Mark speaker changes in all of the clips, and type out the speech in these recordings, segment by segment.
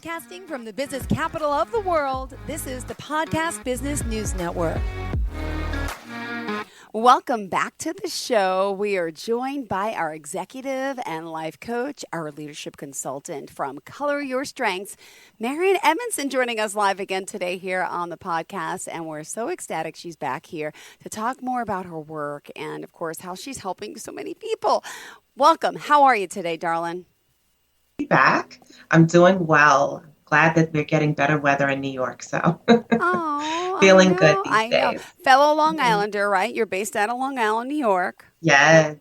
Speaker 1: Broadcasting from the business capital of the world, this is the Podcast Business News Network.
Speaker 2: Welcome back to the show. We are joined by our executive and life coach, our leadership consultant from Color Your Strengths, Marian Edmondson, joining us live again today here on the podcast. And we're so ecstatic she's back here to talk more about her work and, of course, how she's helping so many people. Welcome. How are you today, darling?
Speaker 3: Back. I'm doing well. Glad that we're getting better weather in New York, so feeling good these days.
Speaker 2: Fellow Long Islander, right? You're based out of Long Island, New York.
Speaker 3: Yes,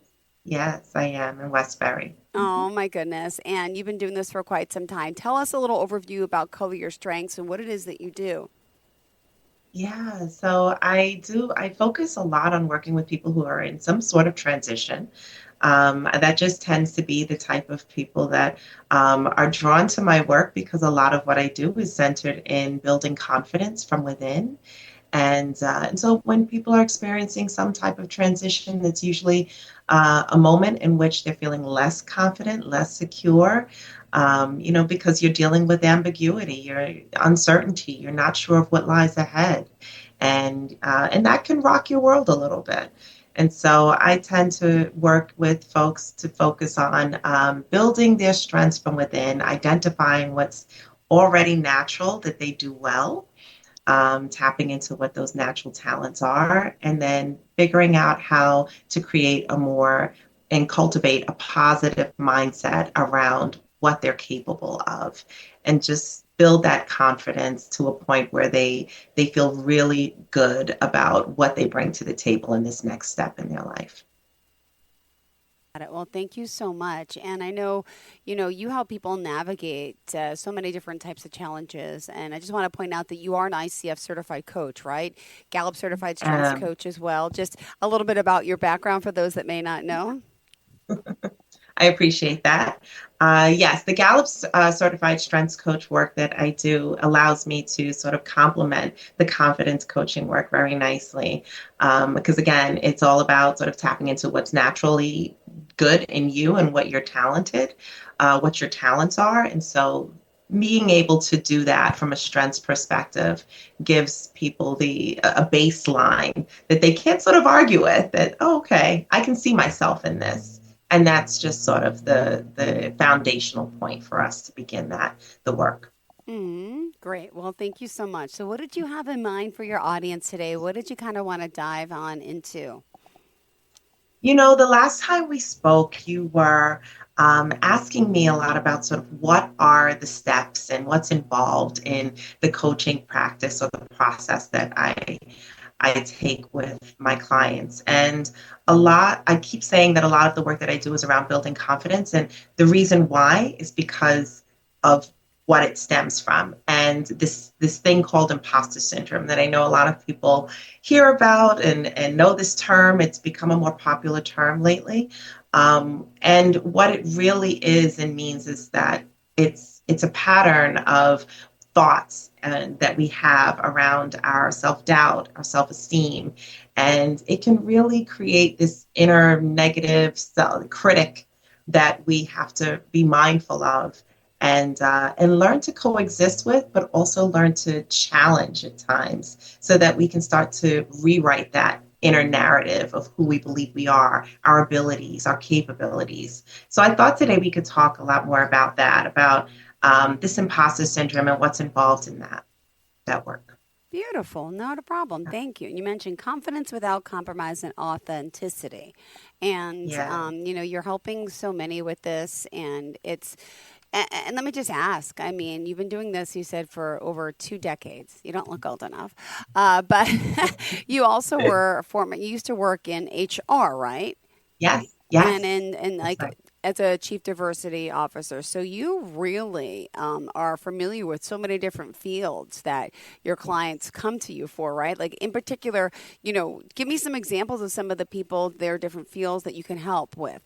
Speaker 3: I am in Westbury.
Speaker 2: Oh my goodness. And you've been doing this for quite some time. Tell us a little overview about Color Your Strengths and what it is that you do.
Speaker 3: Yeah, so I focus a lot on working with people who are in some sort of transition. That just tends to be the type of people that are drawn to my work because a lot of what I do is centered in building confidence from within. And so when people are experiencing some type of transition, that's usually a moment in which they're feeling less confident, less secure, because you're dealing with ambiguity, you're uncertainty, you're not sure of what lies ahead. And that can rock your world a little bit. And so I tend to work with folks to focus on building their strengths from within, identifying what's already natural that they do well, tapping into what those natural talents are, and then figuring out how to create and cultivate a positive mindset around what they're capable of, and just build that confidence to a point where they feel really good about what they bring to the table in this next step in their life.
Speaker 2: Well, thank you so much. And I know, you help people navigate so many different types of challenges. And I just want to point out that you are an ICF certified coach, right? Gallup certified strengths coach as well. Just a little bit about your background for those that may not know.
Speaker 3: I appreciate that. Yes, the Gallup certified strengths coach work that I do allows me to sort of complement the confidence coaching work very nicely. Because again, it's all about sort of tapping into what's naturally good in you and what you're talented, what your talents are. And so being able to do that from a strengths perspective gives people a baseline that they can't sort of argue with, that, oh, okay, I can see myself in this. And that's just sort of the foundational point for us to begin the work.
Speaker 2: Great. Well, thank you so much. So what did you have in mind for your audience today? What did you kind of want to dive on into?
Speaker 3: The last time we spoke, you were asking me a lot about sort of what are the steps and what's involved in the coaching practice or the process that I take with my clients. And I keep saying that a lot of the work that I do is around building confidence. And the reason why is because of what it stems from. And this thing called imposter syndrome that I know a lot of people hear about and know this term. It's become a more popular term lately. And what it really is and means is that it's a pattern of thoughts that we have around our self-doubt, our self-esteem. And it can really create this inner negative critic that we have to be mindful of and learn to coexist with, but also learn to challenge at times so that we can start to rewrite that inner narrative of who we believe we are, our abilities, our capabilities. So I thought today we could talk a lot more about that, about this imposter syndrome and what's involved in that work.
Speaker 2: Beautiful. Not a problem. Thank you. And you mentioned confidence without compromise and authenticity. And, you're helping so many with this. And and let me just ask, I mean, you've been doing this, you said, for over 2 decades. You don't look old enough. But you also you used to work in HR, right?
Speaker 3: Yes.
Speaker 2: And as a chief diversity officer. So you really are familiar with so many different fields that your clients come to you for, right? Like in particular, give me some examples of some of the people, their different fields that you can help with.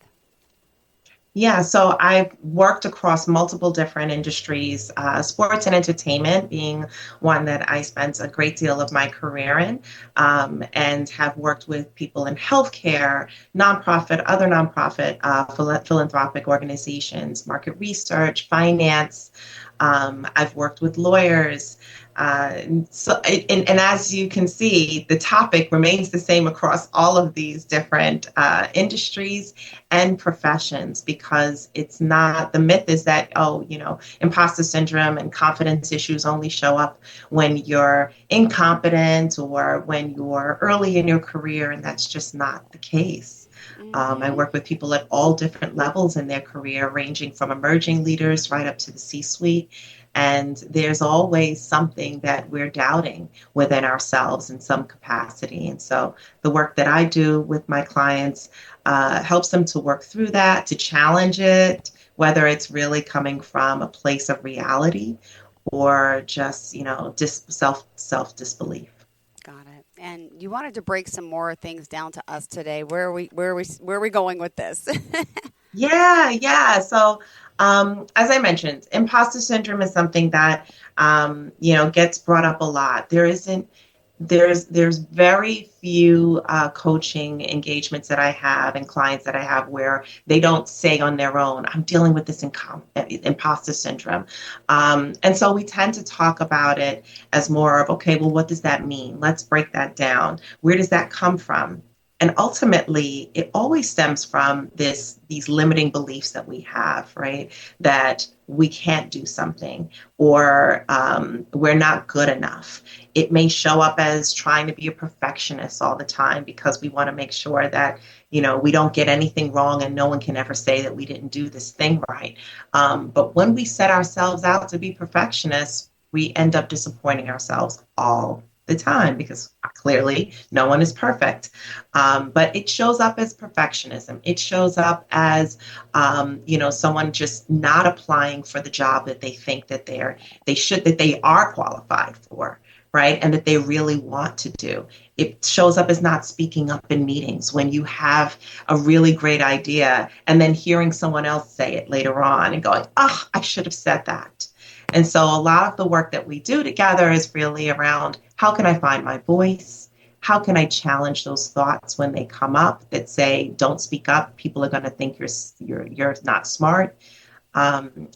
Speaker 3: Yeah, so I've worked across multiple different industries, sports and entertainment being one that I spent a great deal of my career in, and have worked with people in healthcare, other nonprofit, philanthropic organizations, market research, finance, I've worked with lawyers. And as you can see, the topic remains the same across all of these different industries and professions, because it's not, the myth is that, imposter syndrome and confidence issues only show up when you're incompetent or when you're early in your career, and that's just not the case. I work with people at all different levels in their career, ranging from emerging leaders right up to the C-suite. And there's always something that we're doubting within ourselves in some capacity. And so the work that I do with my clients helps them to work through that, to challenge it, whether it's really coming from a place of reality or just, self-disbelief.
Speaker 2: Got it. And you wanted to break some more things down to us today. Where are we going with this?
Speaker 3: Yeah. So, as I mentioned, imposter syndrome is something that, gets brought up a lot. There's very few coaching engagements that I have and clients that I have where they don't say on their own, I'm dealing with this imposter syndrome. And so we tend to talk about it as more of, okay, well, what does that mean? Let's break that down. Where does that come from? And ultimately, it always stems from these limiting beliefs that we have, right? That we can't do something, or we're not good enough. It may show up as trying to be a perfectionist all the time because we want to make sure that, we don't get anything wrong and no one can ever say that we didn't do this thing right. But when we set ourselves out to be perfectionists, we end up disappointing ourselves all the time, because clearly no one is perfect. But it shows up as perfectionism. It shows up as, someone just not applying for the job that they think that they are qualified for, right? And that they really want to do. It shows up as not speaking up in meetings when you have a really great idea and then hearing someone else say it later on and going, oh, I should have said that. And so a lot of the work that we do together is really around, how can I find my voice? How can I challenge those thoughts when they come up that say, don't speak up, people are going to think you're not smart. And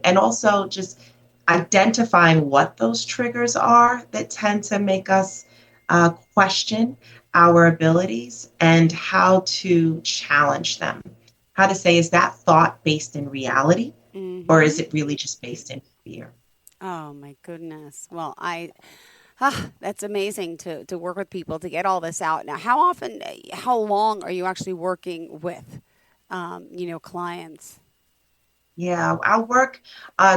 Speaker 3: also just identifying what those triggers are that tend to make us question our abilities, and how to challenge them. How to say, is that thought based in reality? Mm-hmm. Or is it really just based in fear?
Speaker 2: Oh, my goodness. Well, that's amazing to work with people to get all this out. Now, how long are you actually working with, clients?
Speaker 3: Yeah, our work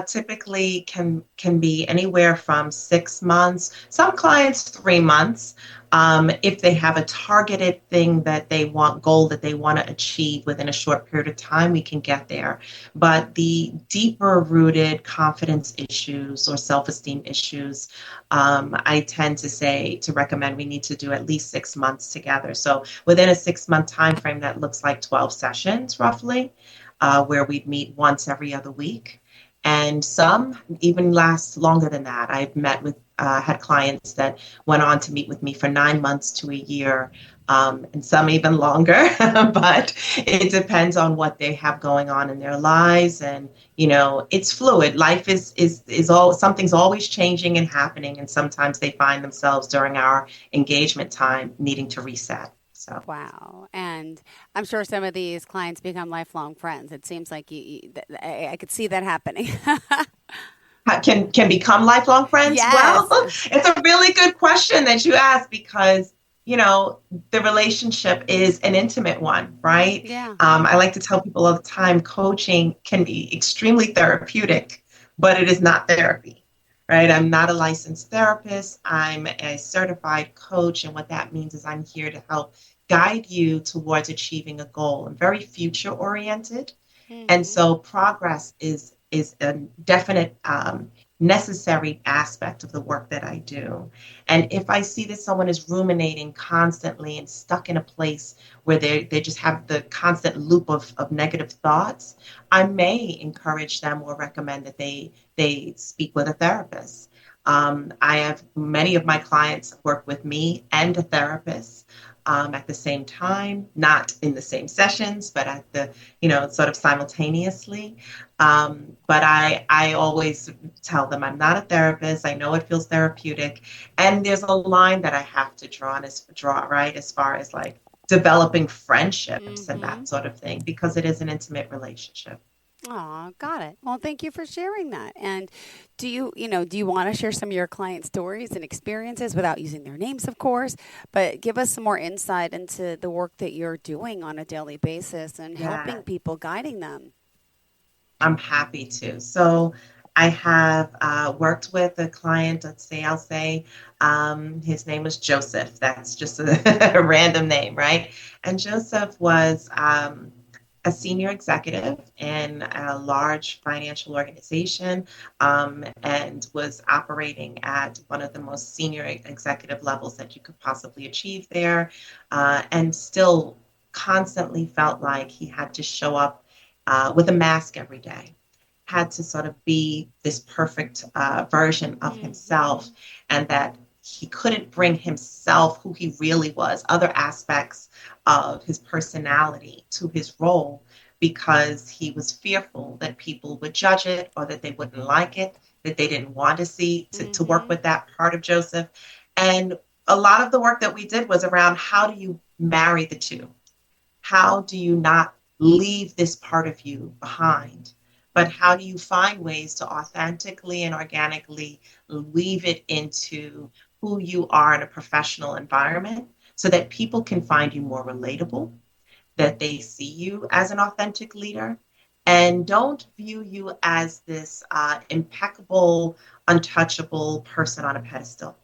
Speaker 3: typically can be anywhere from 6 months, some clients 3 months. If they have a targeted thing that goal that they want to achieve within a short period of time, we can get there. But the deeper rooted confidence issues or self-esteem issues, I tend to recommend we need to do at least 6 months together. So within a 6-month time frame, that looks like 12 sessions roughly. Where we'd meet once every other week. And some even last longer than that. I've had clients that went on to meet with me for 9 months to a year, and some even longer. But it depends on what they have going on in their lives. And, it's fluid. Life something's always changing and happening. And sometimes they find themselves during our engagement time needing to reset. So.
Speaker 2: Wow. And I'm sure some of these clients become lifelong friends. It seems like I could see that happening.
Speaker 3: Can become lifelong friends?
Speaker 2: Yes.
Speaker 3: Well, it's a really good question that you ask, because, the relationship is an intimate one, right?
Speaker 2: Yeah.
Speaker 3: I like to tell people all the time, coaching can be extremely therapeutic, but it is not therapy. Right? I'm not a licensed therapist. I'm a certified coach. And what that means is I'm here to help guide you towards achieving a goal. I'm very future oriented. Mm-hmm. And so progress is a definite necessary aspect of the work that I do. And if I see that someone is ruminating constantly and stuck in a place where they just have the constant loop of negative thoughts, I may encourage them or recommend that they speak with a therapist. I have many of my clients work with me and a therapist. at the same time, not in the same sessions, but at the, sort of simultaneously. But I always tell them I'm not a therapist. I know it feels therapeutic. And there's a line that I have to draw, right, as far as like developing friendships and that sort of thing, because it is an intimate relationship.
Speaker 2: Oh, got it. Well, thank you for sharing that. And do you want to share some of your client stories and experiences without using their names, of course, but give us some more insight into the work that you're doing on a daily basis and helping people, guiding them?
Speaker 3: I'm happy to. So I have worked with a client, I'll say, his name was Joseph. That's just a random name, right? And Joseph was a senior executive in a large financial organization, and was operating at one of the most senior executive levels that you could possibly achieve there, and still constantly felt like he had to show up with a mask every day, had to sort of be this perfect version of himself, and that he couldn't bring himself, who he really was, other aspects of his personality to his role, because he was fearful that people would judge it or that they wouldn't like it, that they didn't want to see, to work with that part of Joseph. And a lot of the work that we did was around, how do you marry the two? How do you not leave this part of you behind? But how do you find ways to authentically and organically weave it into who you are in a professional environment, so that people can find you more relatable, that they see you as an authentic leader, and don't view you as this impeccable, untouchable person on a pedestal,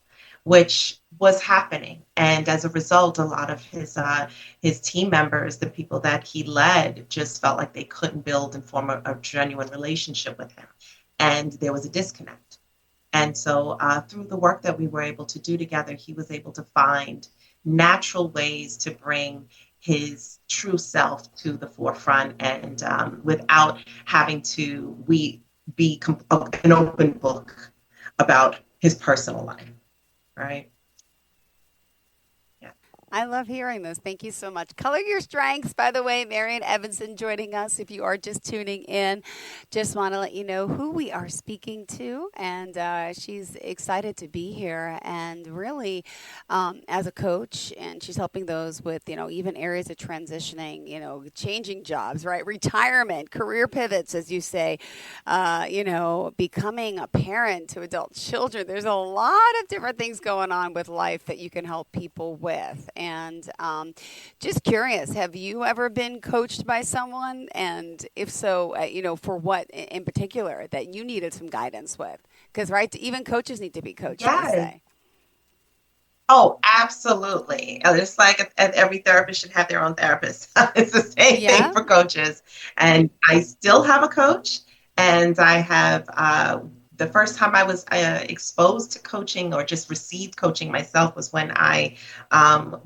Speaker 3: which was happening. And as a result, a lot of his team members, the people that he led, just felt like they couldn't build and form a genuine relationship with him. And there was a disconnect. And so through the work that we were able to do together, he was able to find natural ways to bring his true self to the forefront, and without having to be an open book about his personal life, right?
Speaker 2: I love hearing this. Thank you so much. Color Your Strengths, by the way, Marian Edmondson joining us. If you are just tuning in, just want to let you know who we are speaking to. And she's excited to be here, and really as a coach, and she's helping those with, even areas of transitioning, changing jobs, right? Retirement, career pivots, as you say, becoming a parent to adult children. There's a lot of different things going on with life that you can help people with. And just curious, have you ever been coached by someone? And if so, for what in particular that you needed some guidance with? Because, right, even coaches need to be coached, they say.
Speaker 3: Oh, absolutely. It's like every therapist should have their own therapist. It's the same thing for coaches. And I still have a coach. And I have the first time I was exposed to coaching, or just received coaching myself, was when I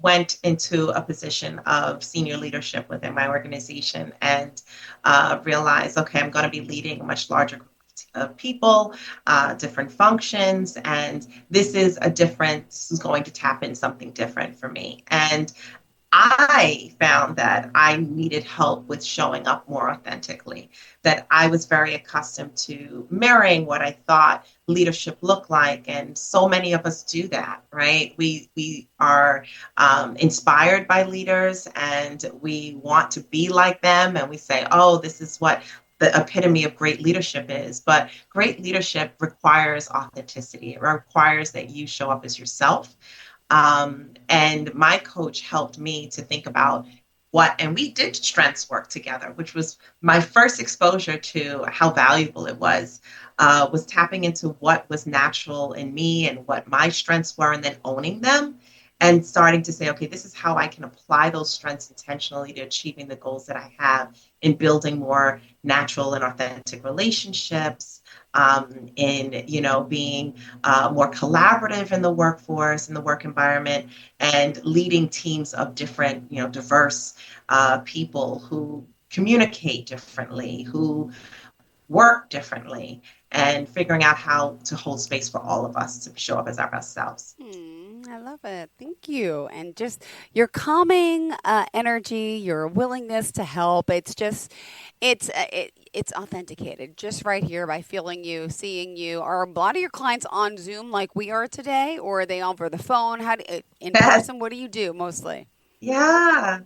Speaker 3: went into a position of senior leadership within my organization, and realized, okay, I'm going to be leading a much larger group of people, different functions, and this is going to tap in something different for me. And I found that I needed help with showing up more authentically, that I was very accustomed to mirroring what I thought leadership looked like. And so many of us do that, right? We are inspired by leaders, and we want to be like them. And we say, oh, this is what the epitome of great leadership is. But great leadership requires authenticity. It requires that you show up as yourself. And my coach helped me to think about and we did strengths work together, which was my first exposure to how valuable it was tapping into what was natural in me and what my strengths were, and then owning them and starting to say, okay, this is how I can apply those strengths intentionally to achieving the goals that I have in building more natural and authentic relationships, in being more collaborative in the workforce, in the work environment, and leading teams of different, diverse people who communicate differently, who work differently, and figuring out how to hold space for all of us to show up as our best selves.
Speaker 2: I love it. Thank you. And just your calming energy, your willingness to help. It's authenticated just right here by feeling you, seeing you. Are a lot of your clients on Zoom like we are today, or are they over the phone? In person? What do you do mostly?
Speaker 3: Yeah.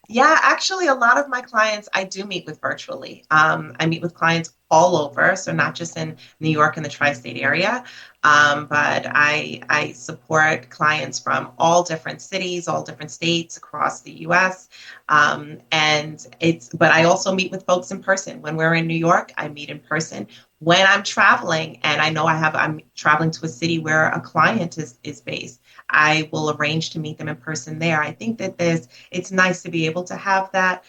Speaker 3: Yeah, actually, a lot of my clients I do meet with virtually. I meet with clients all over, so not just in New York and the tri-state area, but I support clients from all different cities, all different states across the U.S. But I also meet with folks in person. When we're in New York, I meet in person. When I'm traveling, and I know I'm traveling to a city where a client is based, I will arrange to meet them in person there. I think that it's nice to be able to have that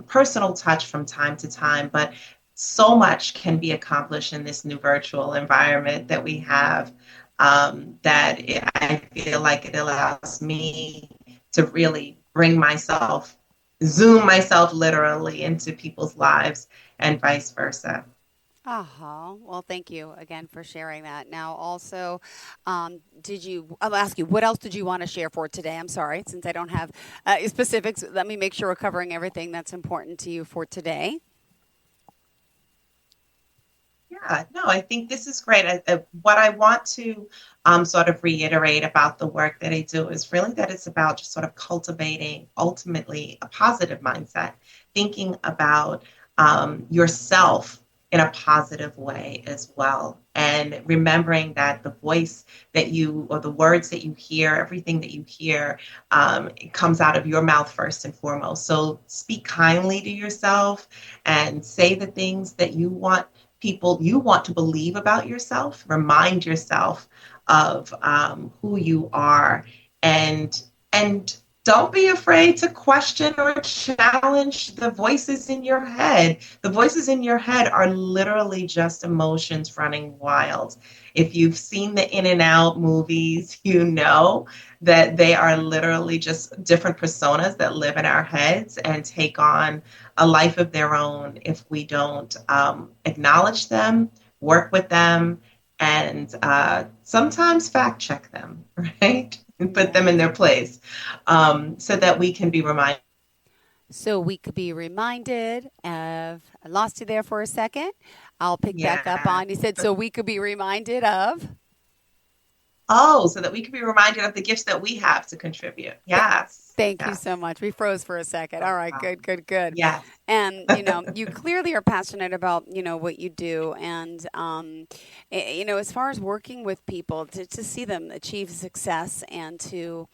Speaker 3: personal touch from time to time, but so much can be accomplished in this new virtual environment that we have, I feel like it allows me to really zoom myself literally into people's lives and vice versa.
Speaker 2: Well, thank you again for sharing that. Now, also, I'll ask you, what else did you want to share for today? I'm sorry, since I don't have specifics, let me make sure we're covering everything that's important to you for today.
Speaker 3: Yeah, no, I think this is great. What I want to sort of reiterate about the work that I do is really that it's about just sort of cultivating ultimately a positive mindset, thinking about yourself in a positive way as well. And remembering that the voice or the words that you hear, everything that you hear, it comes out of your mouth first and foremost. So speak kindly to yourself and say the things that you want to believe about yourself. Remind yourself of who you are, and don't be afraid to question or challenge the voices in your head. The voices in your head are literally just emotions running wild. If you've seen the In and Out movies, you know that they are literally just different personas that live in our heads and take on a life of their own if we don't acknowledge them, work with them, and sometimes fact check them, right? And put them in their place, so that we can be reminded.
Speaker 2: So we could be reminded of, I lost you there for a second. I'll pick back up on, you said, so we could be reminded of.
Speaker 3: Oh, so that we can be reminded of the gifts that we have to contribute. Yes.
Speaker 2: Thank you so much. We froze for a second. All right, good.
Speaker 3: Yes.
Speaker 2: And, you clearly are passionate about, what you do. And, as far as working with people, to see them achieve success and to,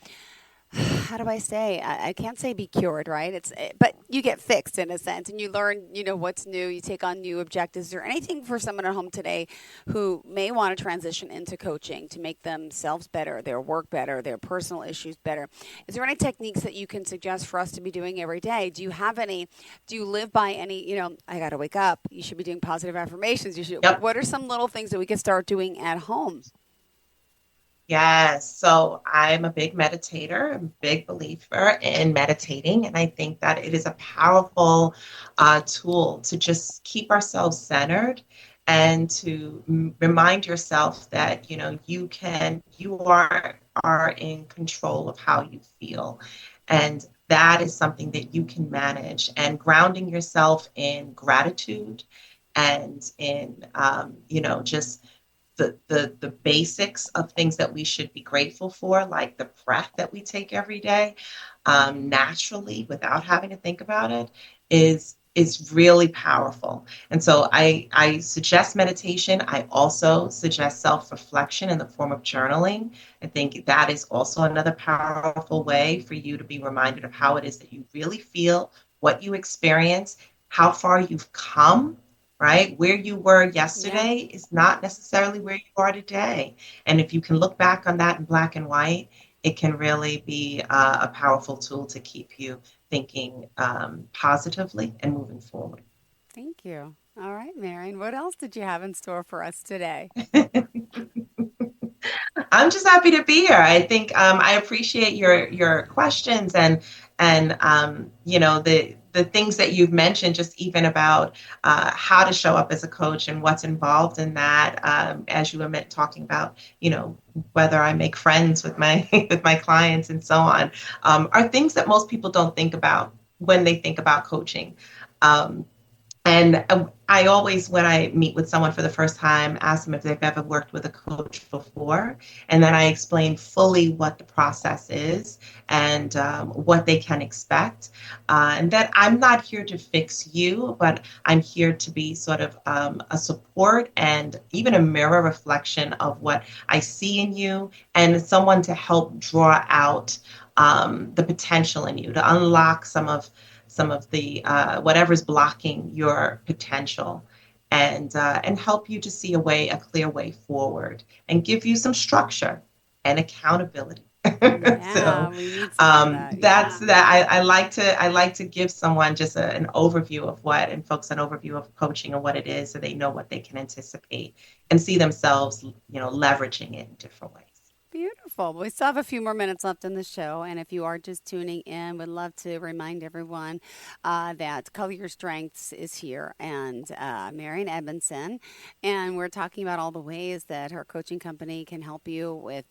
Speaker 2: how do I say? I can't say be cured, right? But you get fixed in a sense, and you learn, what's new. You take on new objectives. Is there anything for someone at home today who may want to transition into coaching to make themselves better, their work better, their personal issues better? Is there any techniques that you can suggest for us to be doing every day? Do you have any? Do you live by any? I got to wake up. You should be doing positive affirmations. You should. Yep. What are some little things that we can start doing at home?
Speaker 3: Yes. So I'm a big meditator, a big believer in meditating. And I think that it is a powerful tool to just keep ourselves centered and to remind yourself that, you are in control of how you feel. And that is something that you can manage, and grounding yourself in gratitude and in, just the basics of things that we should be grateful for, like the breath that we take every day, naturally without having to think about it, is really powerful. And so I suggest meditation. I also suggest self-reflection in the form of journaling. I think that is also another powerful way for you to be reminded of how it is that you really feel, what you experience, how far you've come. Right? Where you were yesterday is not necessarily where you are today. And if you can look back on that in black and white, it can really be a powerful tool to keep you thinking positively and moving forward.
Speaker 2: Thank you. All right, Marian, what else did you have in store for us today?
Speaker 3: I'm just happy to be here. I think I appreciate your questions and the things that you've mentioned, just even about how to show up as a coach and what's involved in that, as you were talking about, whether I make friends with my with my clients and so on, are things that most people don't think about when they think about coaching. And I always, when I meet with someone for the first time, ask them if they've ever worked with a coach before. And then I explain fully what the process is and what they can expect. And that I'm not here to fix you, but I'm here to be sort of a support and even a mirror reflection of what I see in you, and someone to help draw out the potential in you, to unlock some of the whatever's blocking your potential, and help you to see a clear way forward, and give you some structure and accountability.
Speaker 2: Yeah,
Speaker 3: So
Speaker 2: we need some of that.
Speaker 3: that's
Speaker 2: Yeah.
Speaker 3: that. I like to give someone just an overview of and folks an overview of coaching and what it is, so they know what they can anticipate and see themselves, leveraging it in different ways.
Speaker 2: Beautiful. We still have a few more minutes left in the show. And if you are just tuning in, we'd love to remind everyone that Color Your Strengths is here, and Marian Edmondson. And we're talking about all the ways that her coaching company can help you with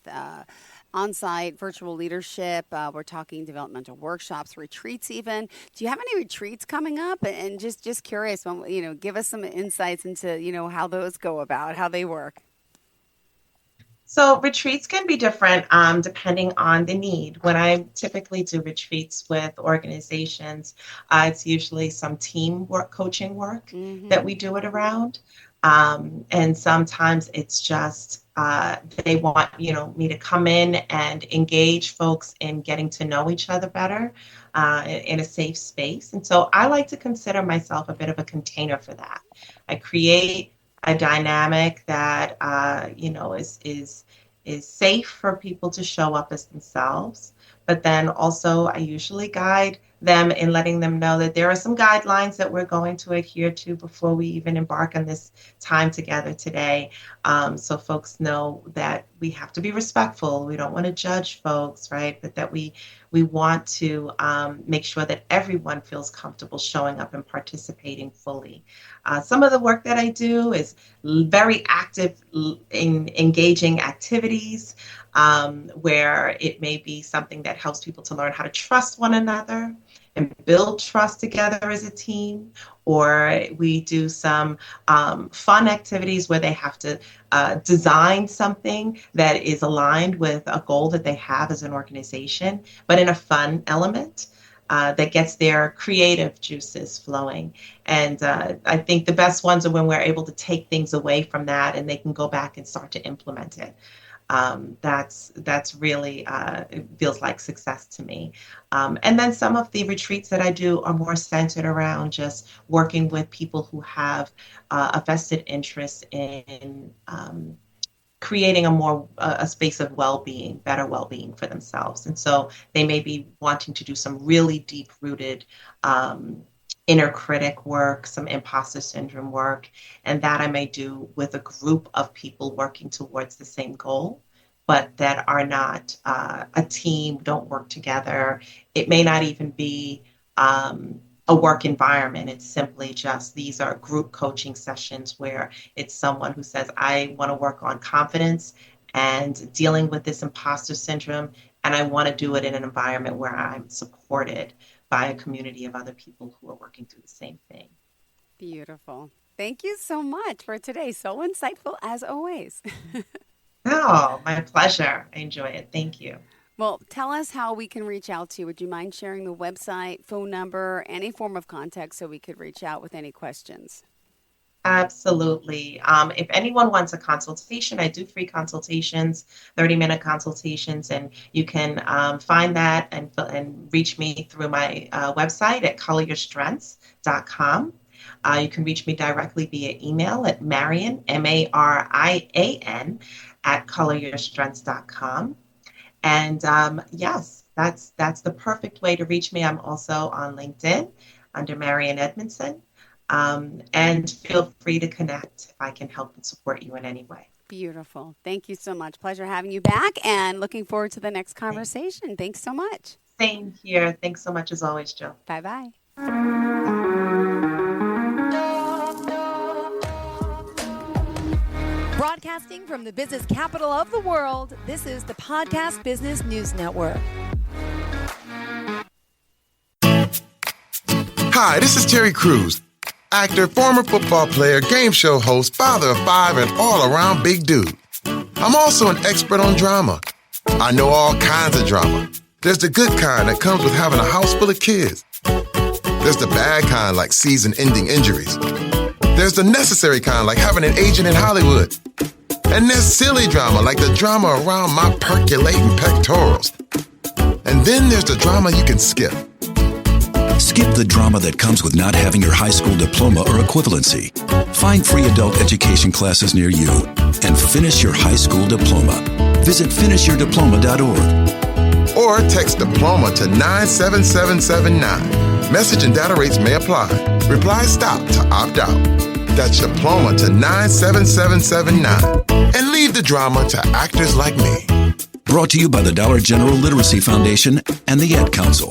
Speaker 2: on-site virtual leadership. We're talking developmental workshops, retreats even. Do you have any retreats coming up? And just curious, give us some insights into, how those go about, how they work.
Speaker 3: So retreats can be different depending on the need. When I typically do retreats with organizations, it's usually some team work, coaching work that we do it around. And sometimes it's just they want me to come in and engage folks in getting to know each other better in a safe space. And so I like to consider myself a bit of a container for that. I create a dynamic that is safe for people to show up as themselves. But then also I usually guide them in letting them know that there are some guidelines that we're going to adhere to before we even embark on this time together today. So folks know that we have to be respectful. We don't want to judge folks, right? But that we want to make sure that everyone feels comfortable showing up and participating fully. Some of the work that I do is very active in engaging activities, where it may be something that helps people to learn how to trust one another and build trust together as a team. Or we do some fun activities where they have to design something that is aligned with a goal that they have as an organization, but in a fun element. That gets their creative juices flowing. And I think the best ones are when we're able to take things away from that and they can go back and start to implement it. That's really, it feels like success to me. And then some of the retreats that I do are more centered around just working with people who have a vested interest in creating a space of well-being, better well-being for themselves. And so they may be wanting to do some really deep-rooted inner critic work, some imposter syndrome work, and that I may do with a group of people working towards the same goal, but that are not a team, don't work together. It may not even be a work environment. It's simply just, these are group coaching sessions where it's someone who says, I want to work on confidence and dealing with this imposter syndrome, and I want to do it in an environment where I'm supported by a community of other people who are working through the same thing.
Speaker 2: Beautiful. Thank you so much for today. So insightful as always.
Speaker 3: Oh, my pleasure. I enjoy it. Thank you.
Speaker 2: Well, tell us how we can reach out to you. Would you mind sharing the website, phone number, any form of contact so we could reach out with any questions?
Speaker 3: Absolutely. If anyone wants a consultation, I do free consultations, 30-minute consultations, and you can find that and reach me through my website at coloryourstrengths.com. You can reach me directly via email at Marian, Marian, at coloryourstrengths.com. And yes, that's the perfect way to reach me. I'm also on LinkedIn under Marian Edmondson. And feel free to connect if I can help and support you in any way.
Speaker 2: Beautiful. Thank you so much. Pleasure having you back and looking forward to the next conversation. Thanks so much.
Speaker 3: Same here. Thanks so much as always, Jill.
Speaker 2: Bye-bye.
Speaker 1: Broadcasting from the business capital of the world, this is the Podcast Business News Network.
Speaker 4: Hi, this is Terry Crews, actor, former football player, game show host, father of 5, and all-around big dude. I'm also an expert on drama. I know all kinds of drama. There's the good kind that comes with having a house full of kids. There's the bad kind like season-ending injuries. There's the necessary kind like having an agent in Hollywood. And there's silly drama like the drama around my percolating pectorals. And then there's the drama you can skip.
Speaker 5: Skip the drama that comes with not having your high school diploma or equivalency. Find free adult education classes near you and finish your high school diploma. Visit finishyourdiploma.org.
Speaker 4: Or text diploma to 97779. Message and data rates may apply. Reply STOP to opt out. That's diploma to 97779. And leave the drama to actors like me.
Speaker 5: Brought to you by the Dollar General Literacy Foundation and the Ad Council.